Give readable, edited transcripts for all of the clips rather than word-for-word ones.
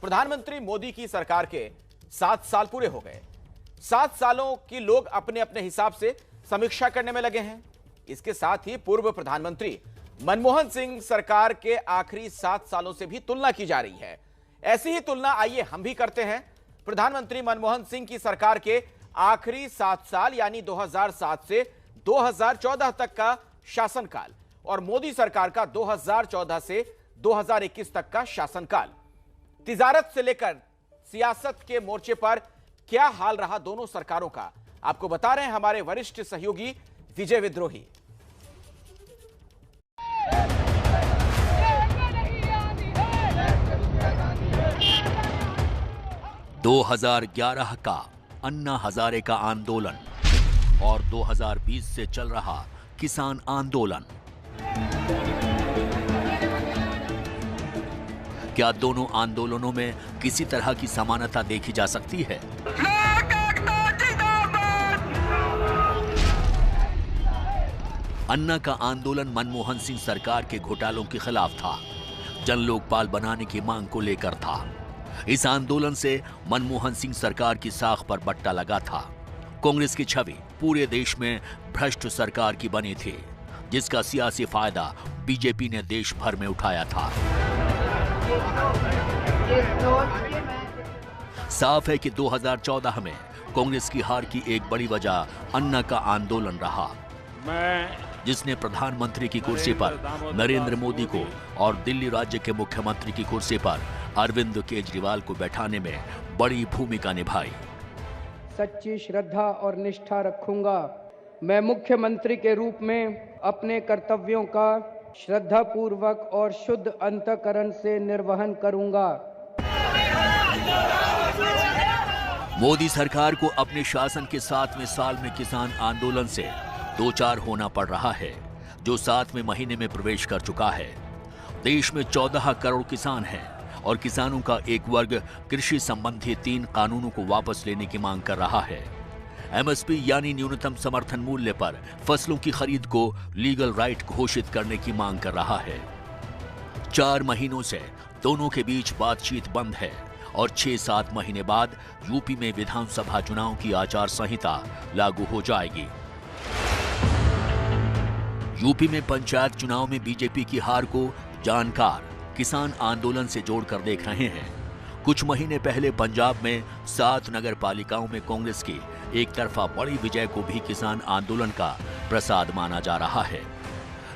प्रधानमंत्री मोदी की सरकार के 7 साल पूरे हो गए। 7 सालों की लोग अपने अपने हिसाब से समीक्षा करने में लगे हैं। इसके साथ ही पूर्व प्रधानमंत्री मनमोहन सिंह सरकार के आखिरी 7 सालों से भी तुलना की जा रही है। ऐसी ही तुलना आइए हम भी करते हैं। प्रधानमंत्री मनमोहन सिंह की सरकार के आखिरी 7 साल यानी 2007 से 2014 तक का शासनकाल और मोदी सरकार का 2014 से 2021 तक का शासनकाल। तिजारत से लेकर सियासत के मोर्चे पर क्या हाल रहा दोनों सरकारों का, आपको बता रहे हैं हमारे वरिष्ठ सहयोगी विजय विद्रोही। दो 2011 का अन्ना हजारे का आंदोलन और 2020 से चल रहा किसान आंदोलन, क्या दोनों आंदोलनों में किसी तरह की समानता देखी जा सकती है? अन्ना का आंदोलन मनमोहन सिंह सरकार के घोटालों के खिलाफ था, जन लोकपाल बनाने की मांग को लेकर था। इस आंदोलन से मनमोहन सिंह सरकार की साख पर बट्टा लगा था। कांग्रेस की छवि पूरे देश में भ्रष्ट सरकार की बनी थी, जिसका सियासी फायदा बीजेपी ने देश भर में उठाया था। साफ है कि 2014 में कांग्रेस की हार की एक बड़ी वजह अन्ना का आंदोलन रहा, जिसने प्रधानमंत्री की कुर्सी पर नरेंद्र मोदी को और दिल्ली राज्य के मुख्यमंत्री की कुर्सी पर अरविंद केजरीवाल को बैठाने में बड़ी भूमिका निभाई। सच्ची श्रद्धा और निष्ठा रखूंगा। मैं मुख्यमंत्री के रूप में अपने कर्तव्यों का श्रद्धापूर्वक और शुद्ध अंतःकरण से निर्वहन करूंगा। मोदी सरकार को अपने शासन के 7वें साल में किसान आंदोलन से दो चार होना पड़ रहा है, जो 7वें महीने में प्रवेश कर चुका है। देश में 14 करोड़ किसान हैं और किसानों का एक वर्ग कृषि संबंधी 3 कानूनों को वापस लेने की मांग कर रहा है। एमएसपी यानी न्यूनतम समर्थन मूल्य पर फसलों की खरीद को लीगल राइट घोषित करने की मांग कर रहा है। 4 महीनों से दोनों के बीच बातचीत बंद है और 6-7 महीने बाद यूपी में विधानसभा चुनाव की आचार संहिता लागू हो जाएगी। यूपी में पंचायत चुनाव में बीजेपी की हार को जानकार किसान आंदोलन से जोड़कर देख रहे हैं। कुछ महीने पहले पंजाब में 7 नगर पालिकाओं में कांग्रेस की एक तरफा बड़ी विजय को भी किसान आंदोलन का प्रसाद माना जा रहा है।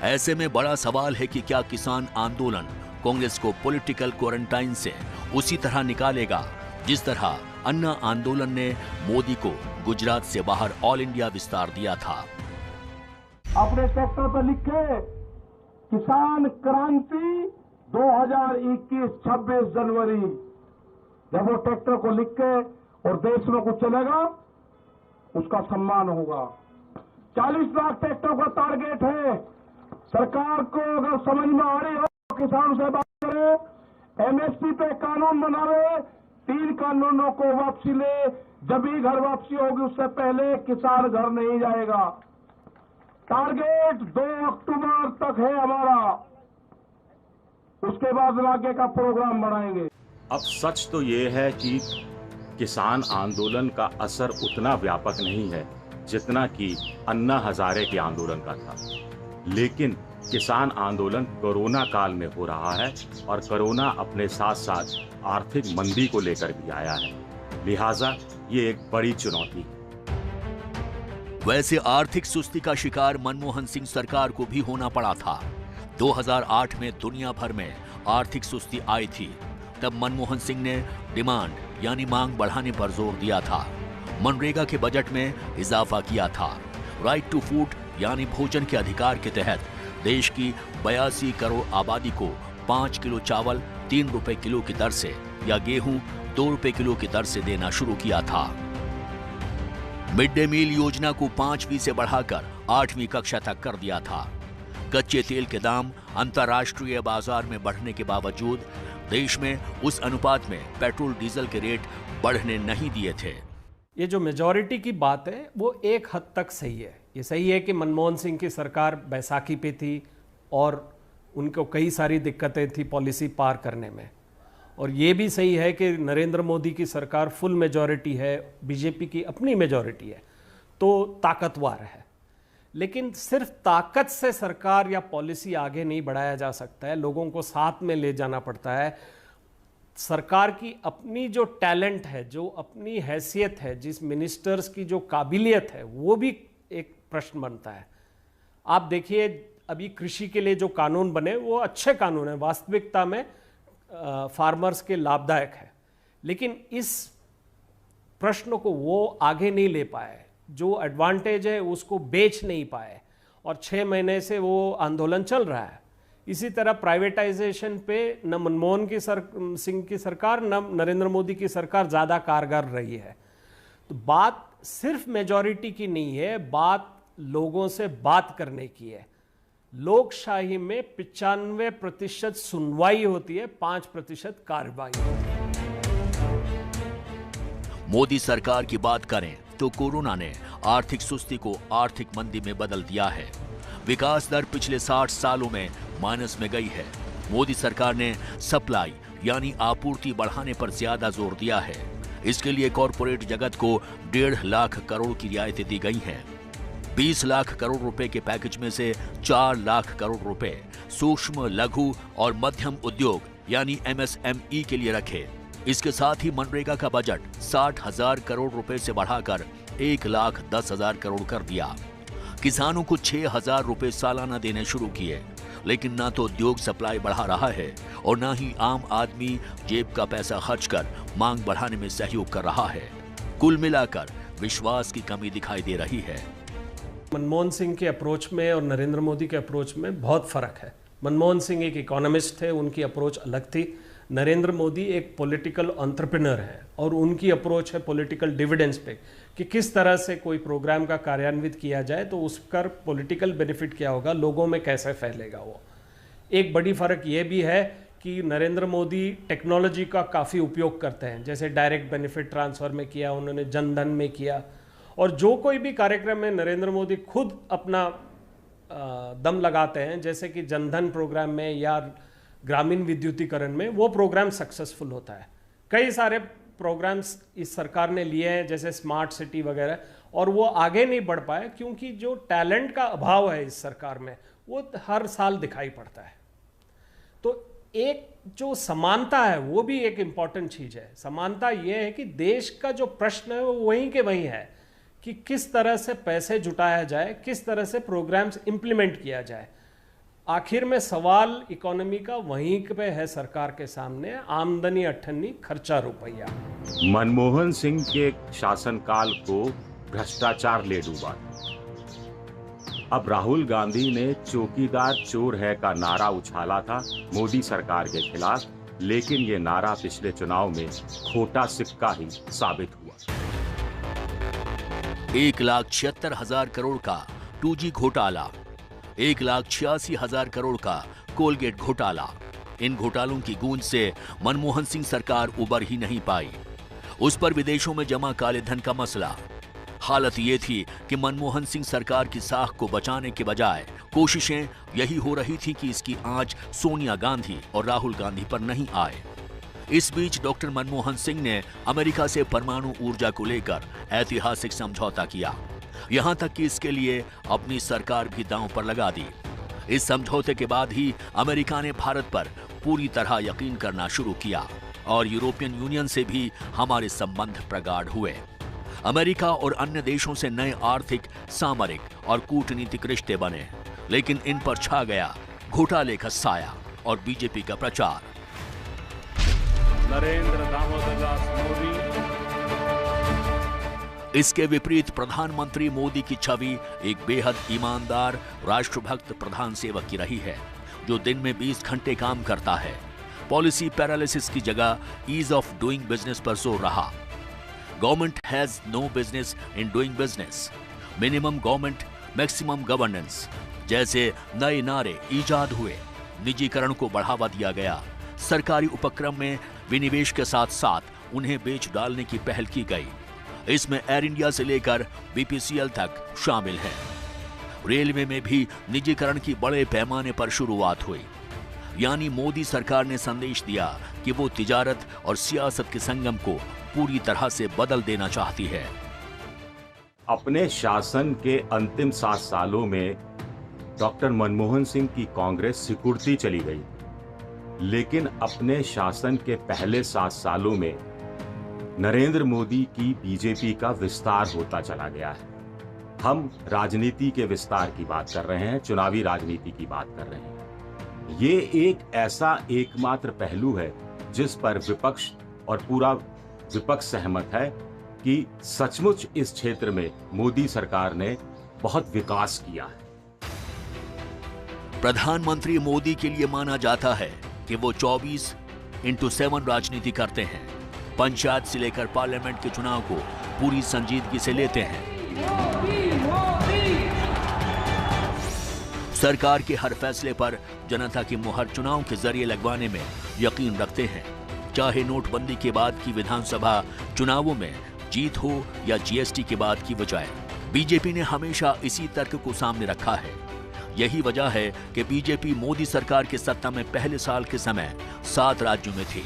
ऐसे में बड़ा सवाल है कि क्या किसान आंदोलन कांग्रेस को पॉलिटिकल क्वारंटाइन से उसी तरह निकालेगा जिस तरह अन्ना आंदोलन ने मोदी को गुजरात से बाहर ऑल इंडिया विस्तार दिया था। अपने ट्रैक्टर पर लिखे किसान क्रांति 2021 26 जनवरी। जब वो ट्रैक्टर को लिख के और देश में कुछ चलेगा, उसका सम्मान होगा। 40 लाख ट्रैक्टर का टारगेट है। सरकार को अगर समझ में आ रही हो, किसानों से बात करे, एमएसपी पे कानून बनावे, 3 कानूनों को वापसी ले। जब भी घर वापसी होगी उससे पहले किसान घर नहीं जाएगा। टारगेट 2 अक्टूबर तक है हमारा, उसके बाद आगे का प्रोग्राम बनाएंगे। अब सच तो ये है कि किसान आंदोलन का असर उतना व्यापक नहीं है जितना कि अन्ना हजारे के आंदोलन का था, लेकिन किसान आंदोलन कोरोना काल में हो रहा है और कोरोना अपने साथ साथ आर्थिक मंदी को लेकर भी आया है, लिहाजा ये एक बड़ी चुनौती है। वैसे आर्थिक सुस्ती का शिकार मनमोहन सिंह सरकार को भी होना पड़ा था। 2008 में दुनिया भर में आर्थिक सुस्ती आई थी। तब मनमोहन सिंह ने डिमांड यानी मांग बढ़ाने पर जोर दिया था। मनरेगा के बजट में इजाफा किया था। राइट टू फूड यानी भोजन के अधिकार के तहत देश की 82 करोड़ आबादी को 5 किलो चावल 3 रुपए किलो की दर से या गेहूं 2 रुपए किलो की दर से देना शुरू किया था। मिड डे मील योजना को 5वीं से बढ़ाकर 8वीं कक्षा तक कर दिया था। कच्चे तेल के दाम अंतर्राष्ट्रीय बाजार में बढ़ने के बावजूद देश में उस अनुपात में पेट्रोल डीजल के रेट बढ़ने नहीं दिए थे। ये जो मेजॉरिटी की बात है वो एक हद तक सही है। ये सही है कि मनमोहन सिंह की सरकार बैसाखी पे थी और उनको कई सारी दिक्कतें थी पॉलिसी पार करने में, और ये भी सही है कि नरेंद्र मोदी की सरकार फुल मेजॉरिटी है, बीजेपी की अपनी मेजॉरिटी है, तो ताकतवर है। लेकिन सिर्फ ताकत से सरकार या पॉलिसी आगे नहीं बढ़ाया जा सकता है, लोगों को साथ में ले जाना पड़ता है। सरकार की अपनी जो टैलेंट है, जो अपनी हैसियत है, जिस मिनिस्टर्स की जो काबिलियत है, वो भी एक प्रश्न बनता है। आप देखिए अभी कृषि के लिए जो कानून बने वो अच्छे कानून हैं, वास्तविकता में फार्मर्स के लाभदायक है, लेकिन इस प्रश्न को वो आगे नहीं ले पाए, जो एडवांटेज है उसको बेच नहीं पाए, और 6 महीने से वो आंदोलन चल रहा है। इसी तरह प्राइवेटाइजेशन पे न मनमोहन सिंह की सरकार न नरेंद्र मोदी की सरकार ज़्यादा कारगर रही है। तो बात सिर्फ मेजॉरिटी की नहीं है, बात लोगों से बात करने की है। लोकशाही में 95% सुनवाई होती है, 5% कार्रवाई होती है। मोदी सरकार की बात करें तो कोरोना ने आर्थिक सुस्ती को आर्थिक मंदी में बदल दिया है। विकास दर पिछले 60 सालों में माइनस में गई है। मोदी सरकार ने सप्लाई यानी आपूर्ति बढ़ाने पर ज्यादा जोर दिया है। इसके लिए कॉरपोरेट जगत को 1.5 लाख करोड़ की रियायतें दी गई हैं। 20 लाख करोड़ रुपए के पैकेज में से 4 लाख करोड़ रुपए सूक्ष्म, लघु और मध्यम उद्योग यानी MSME के लिए रखे। इसके साथ ही मनरेगा का बजट 60,000 करोड़ रुपए से बढ़ाकर 1,10,000 करोड़ कर दिया। किसानों को 6,000 रुपए सालाना देने शुरू किए, लेकिन ना तो उद्योग सप्लाई बढ़ा रहा है और ना ही आम आदमी जेब का पैसा खर्च कर मांग बढ़ाने में सहयोग कर रहा है। कुल मिलाकर विश्वास की कमी दिखाई दे रही है। मनमोहन सिंह के अप्रोच में और नरेंद्र मोदी के अप्रोच में बहुत फर्क है। मनमोहन सिंह एक इकोनॉमिस्ट थे, उनकी अप्रोच अलग थी। नरेंद्र मोदी एक पॉलिटिकल एंटरप्रेन्योर है और उनकी अप्रोच है पॉलिटिकल डिविडेंड्स पे, कि किस तरह से कोई प्रोग्राम का कार्यान्वित किया जाए तो उसका पॉलिटिकल बेनिफिट क्या होगा, लोगों में कैसे फैलेगा वो। एक बड़ी फ़र्क ये भी है कि नरेंद्र मोदी टेक्नोलॉजी का काफ़ी उपयोग करते हैं, जैसे डायरेक्ट बेनिफिट ट्रांसफ़र में किया, उन्होंने जनधन में किया, और जो कोई भी कार्यक्रम में नरेंद्र मोदी खुद अपना दम लगाते हैं, जैसे कि जनधन प्रोग्राम में या ग्रामीण विद्युतीकरण में, वो प्रोग्राम सक्सेसफुल होता है। कई सारे प्रोग्राम्स इस सरकार ने लिए हैं, जैसे स्मार्ट सिटी वगैरह, और वो आगे नहीं बढ़ पाए क्योंकि जो टैलेंट का अभाव है इस सरकार में वो हर साल दिखाई पड़ता है। तो एक जो समानता है वो भी एक इम्पॉर्टेंट चीज़ है। समानता ये है कि देश का जो प्रश्न है वो वहीं के वहीं है कि किस तरह से पैसे जुटाया जाए, किस तरह से प्रोग्राम्स इंप्लीमेंट किया जाए। आखिर में सवाल इकोनॉमी का वहीं पे है सरकार के सामने, आमदनी अठन्नी, खर्चा रुपया। मनमोहन सिंह के शासनकाल को भ्रष्टाचार ले डूबा। अब राहुल गांधी ने चौकीदार चोर है का नारा उछाला था मोदी सरकार के खिलाफ, लेकिन ये नारा पिछले चुनाव में खोटा सिक्का ही साबित हुआ। 1,76,000 करोड़ का 2G घोटाला, 1,86,000 करोड़ का कोलगेट घोटाला। इन घोटालों की गूंज से मनमोहन सिंह सरकार उबर ही नहीं पाई। उस पर विदेशों में जमा काले धन का मसला। हालत ये थी कि मनमोहन सिंह सरकार की साख को बचाने के बजाय कोशिशें यही हो रही थी कि इसकी आंच सोनिया गांधी और राहुल गांधी पर नहीं आए। इस बीच डॉक्टर मनमोहन सिंह ने अमेरिका से परमाणु ऊर्जा को लेकर ऐतिहासिक समझौता किया, यहां तक कि इसके लिए अपनी सरकार भी दांव पर लगा दी। इस समझौते के बाद ही अमेरिका ने भारत पर पूरी तरह यकीन करना शुरू किया और यूरोपियन यूनियन से भी हमारे संबंध प्रगाढ़ हुए। अमेरिका और अन्य देशों से नए आर्थिक, सामरिक और कूटनीतिक रिश्ते बने, लेकिन इन पर छा गया घोटाले का साया और बीजेपी का प्रचार। नरेंद्र दामोदर दास मोदी। इसके विपरीत प्रधानमंत्री मोदी की छवि एक बेहद ईमानदार, राष्ट्रभक्त प्रधान सेवक की रही है, जो दिन में 20 घंटे काम करता है। पॉलिसी पैरालिसिस की जगह ईज ऑफ डूइंग बिजनेस पर जोर रहा। Government has no business in doing business, minimum government maximum governance जैसे नए नारे इजाद हुए। निजीकरण को बढ़ावा दिया गया। सरकारी उपक्रम में विनिवेश के साथ साथ उन्हें बेच डालने की पहल की गई। इसमें एयर इंडिया से लेकर BPCL तक शामिल है। रेलवे में भी निजीकरण की बड़े पैमाने पर शुरुआत हुई। यानी मोदी सरकार ने संदेश दिया कि वो तिजारत और सियासत के संगम को पूरी तरह से बदल देना चाहती है। अपने शासन के अंतिम 7 सालों में डॉक्टर मनमोहन सिंह की कांग्रेस सिकुड़ती चली गई, लेकिन अपने शासन के पहले 7 सालों में नरेंद्र मोदी की बीजेपी का विस्तार होता चला गया है। हम राजनीति के विस्तार की बात कर रहे हैं, चुनावी राजनीति की बात कर रहे हैं। ये एक ऐसा एकमात्र पहलू है जिस पर विपक्ष और पूरा विपक्ष सहमत है कि सचमुच इस क्षेत्र में मोदी सरकार ने बहुत विकास किया है। प्रधानमंत्री मोदी के लिए माना जाता है कि वो 24x7 राजनीति करते हैं। पंचायत से लेकर पार्लियामेंट के चुनाव को पूरी संजीदगी से लेते हैं। सरकार के हर फैसले पर जनता की मुहर चुनाव के जरिए लगवाने में यकीन रखते हैं। चाहे नोटबंदी के बाद की विधानसभा चुनावों में जीत हो या जीएसटी के बाद की बजाय, बीजेपी ने हमेशा इसी तर्क को सामने रखा है। यही वजह है कि बीजेपी मोदी सरकार के सत्ता में पहले साल के समय 7 राज्यों में थी।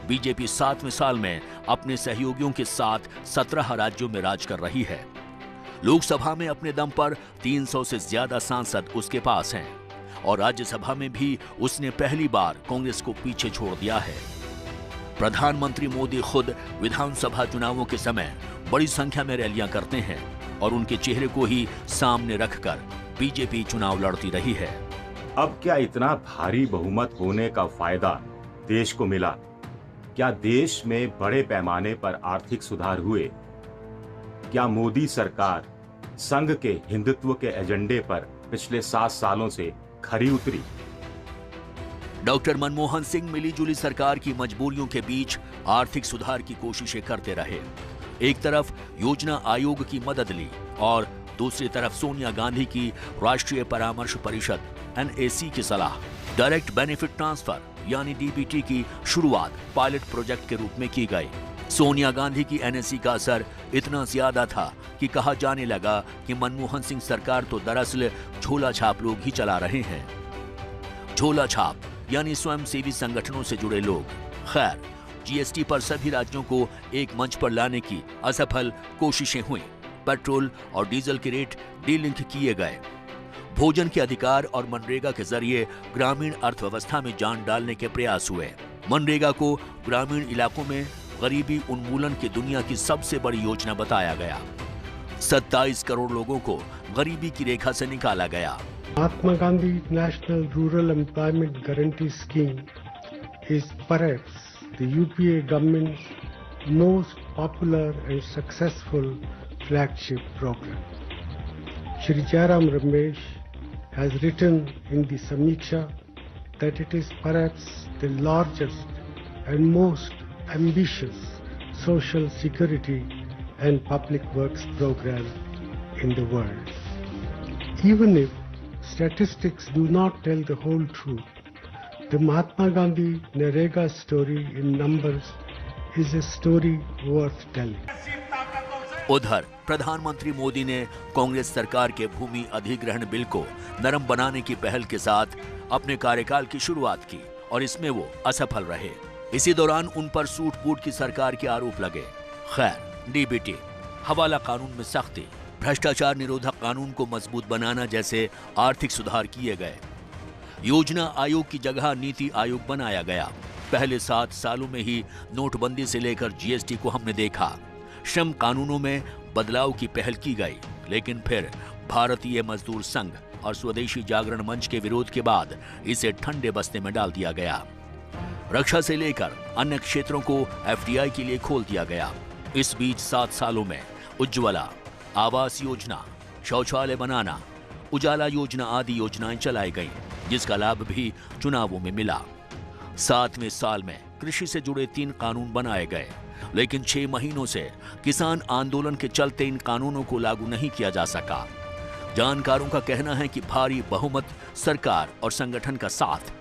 बीजेपी 7वें साल में अपने सहयोगियों के साथ 17 राज्यों में राज कर रही है। लोकसभा में अपने दम पर 300 से ज्यादा सांसद उसके पास हैं और राज्यसभा में भी उसने पहली बार कांग्रेस को पीछे छोड़ दिया है। प्रधानमंत्री मोदी खुद विधानसभा चुनावों के समय बड़ी संख्या में रैलियां करते हैं और उनके चेहरे को ही सामने रखकर बीजेपी चुनाव लड़ती रही है। अब क्या इतना भारी बहुमत होने का फायदा देश को मिला? क्या देश में बड़े पैमाने पर आर्थिक सुधार हुए? क्या मोदी सरकार संघ के हिंदुत्व के एजेंडे पर पिछले 7 सालों से खरी उतरी? डॉक्टर मनमोहन सिंह मिलीजुली सरकार की मजबूरियों के बीच आर्थिक सुधार की कोशिशें करते रहे। एक तरफ योजना आयोग की मदद ली और दूसरी तरफ सोनिया गांधी की राष्ट्रीय परामर्श परिषद NAC की सलाह। डायरेक्ट बेनिफिट ट्रांसफर यानी DBT की शुरुआत पायलट प्रोजेक्ट के रूप में की गई। सोनिया गांधी की NAC का असर इतना ज्यादा था कि कहा जाने लगा कि मनमोहन सिंह सरकार तो दरअसल झोला छाप लोग ही चला रहे हैं। झोला छाप यानी स्वयंसेवी संगठनों से जुड़े लोग। खैर, GST पर सभी राज्यों को एक मंच पर लाने की असफल कोशिशें हुई। पेट्रोल और डीजल के रेट डीलिंक किए गए। भोजन के अधिकार और मनरेगा के जरिए ग्रामीण अर्थव्यवस्था में जान डालने के प्रयास हुए। मनरेगा को ग्रामीण इलाकों में गरीबी उन्मूलन की दुनिया की सबसे बड़ी योजना बताया गया। 27 करोड़ लोगों को गरीबी की रेखा से निकाला गया। Mahatma Gandhi National Rural Employment Guarantee Scheme is perhaps the UPA government's most popular and successful flagship program. Shri Jairam Ramesh has written in the Samiksha that it is perhaps the largest and most ambitious social security and public works program in the world. Even if statistics do not tell the whole truth, the Mahatma Gandhi Narega story in numbers is a story worth telling. उधर प्रधानमंत्री मोदी ने कांग्रेस सरकार के भूमि अधिग्रहण bill को नरम बनाने की पहल के साथ अपने कार्यकाल की शुरुआत की और इसमें वो असफल रहे। इसी दौरान उन पर सूट-बूट की सरकार के आरोप लगे। खैर, DBT, हवाला कानून में सख्ती, भ्रष्टाचार निरोधक कानून को मजबूत बनाना जैसे आर्थिक सुधार किए गए। योजना आयोग की जगह नीति आयोग बनाया गया। पहले 7 सालों में ही नोटबंदी से लेकर GST को हमने देखा। श्रम कानूनों में बदलाव की पहल की गई, लेकिन फिर भारतीय मजदूर संघ और स्वदेशी जागरण मंच के विरोध के बाद इसे ठंडे बस्ते में डाल दिया गया। रक्षा से लेकर अन्य क्षेत्रों को FDI के लिए खोल दिया गया। इस बीच 7 सालों में उज्ज्वला, आवास योजना, शौचालय बनाना, उजाला योजना आदि योजनाएं चलाई गईं, जिसका लाभ भी चुनावों में मिला। 7वें साल में कृषि से जुड़े 3 कानून बनाए गए, लेकिन 6 महीनों से किसान आंदोलन के चलते इन कानूनों को लागू नहीं किया जा सका। जानकारों का कहना है कि भारी बहुमत सरकार और संगठन का साथ,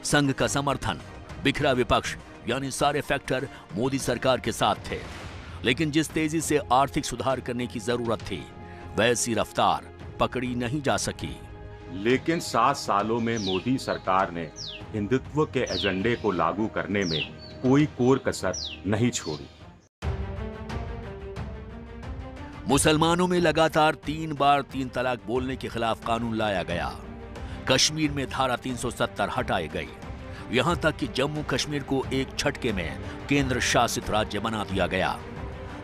संघ का समर्थन, बिखरा विपक्ष यानी सारे फैक्टर मोदी सरकार के साथ थे। लेकिन जिस तेजी से आर्थिक सुधार करने की जरूरत थी, वैसी रफ्तार पकड़ी नहीं जा सकी। लेकिन 7 सालों में मोदी सरकार ने हिंदुत्व के एजेंडे को लागू करने में कोई कोर कसर नहीं छोड़ी। मुसलमानों में लगातार 3 बार 3 तलाक बोलने के खिलाफ कानून लाया गया। कश्मीर में धारा 370 हटाई गई। यहां तक कि जम्मू कश्मीर को एक झटके में केंद्र शासित राज्य बना दिया गया।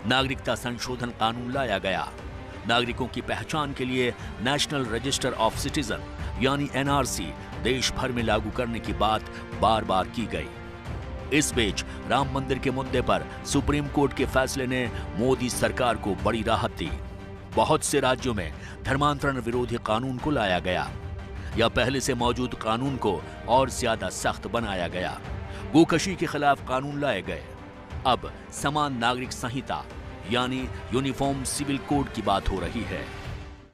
नागरिकता संशोधन कानून लाया गया। नागरिकों की पहचान के लिए नेशनल रजिस्टर ऑफ सिटीजन यानी एनआरसी देश भर में लागू करने की बात बार बार की गई। इस बीच राम मंदिर के मुद्दे पर सुप्रीम कोर्ट के फैसले ने मोदी सरकार को बड़ी राहत दी। बहुत से राज्यों में धर्मांतरण विरोधी कानून को लाया गया या पहले से मौजूद कानून को और ज्यादा सख्त बनाया गया। गोकशी के खिलाफ कानून लाए गए। अब समान नागरिक संहिता यानी यूनिफॉर्म सिविल कोड की बात हो रही है।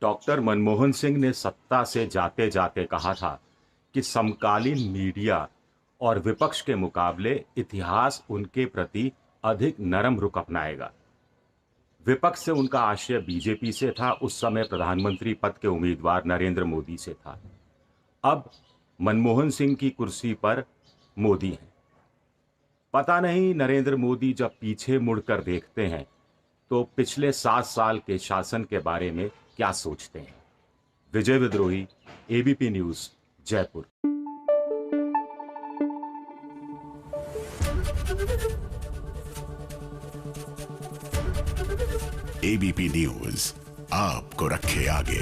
डॉक्टर मनमोहन सिंह ने सत्ता से जाते जाते कहा था कि समकालीन मीडिया और विपक्ष के मुकाबले इतिहास उनके प्रति अधिक नरम रुख अपनाएगा। विपक्ष से उनका आशय बीजेपी से था, उस समय प्रधानमंत्री पद के उम्मीदवार नरेंद्र मोदी से था। अब मनमोहन सिंह की कुर्सी पर मोदी हैं। पता नहीं नरेंद्र मोदी जब पीछे मुड़कर देखते हैं तो पिछले 7 साल के शासन के बारे में क्या सोचते हैं। विजय विद्रोही, ABP news, Jaipur. ABP news आपको रखे आगे।